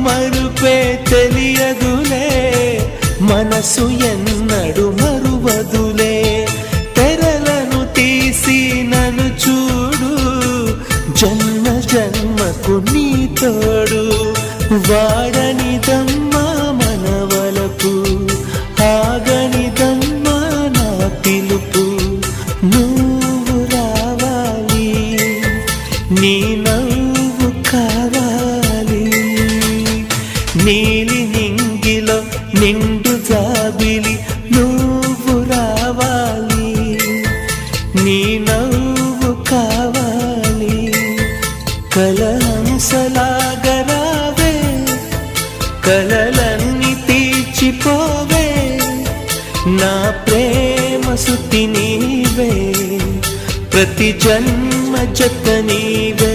మరుపే తెలియదులే, మనసు ఎన్నడు మరువదులే. తెరలను తీసి నన్ను చూడు, జన్మ జన్మకు నీ తోడు. వాడనిదమ్మా మనవలపు, ఆగనిదమ్మా నా పిలుపు. నువ్వు రావాలి, నీ నవ్వు కావాలి. నీలి నింగిలో నిండు జాబిలి, నువ్వు రావాలి, నీ నవ్వు కావాలి. కలహంసలాగా రావే, కలలన్నీ తీర్చిపోవే. నా ప్రేమ సుతి నీవే, ప్రతి జన్మ జత నీవే.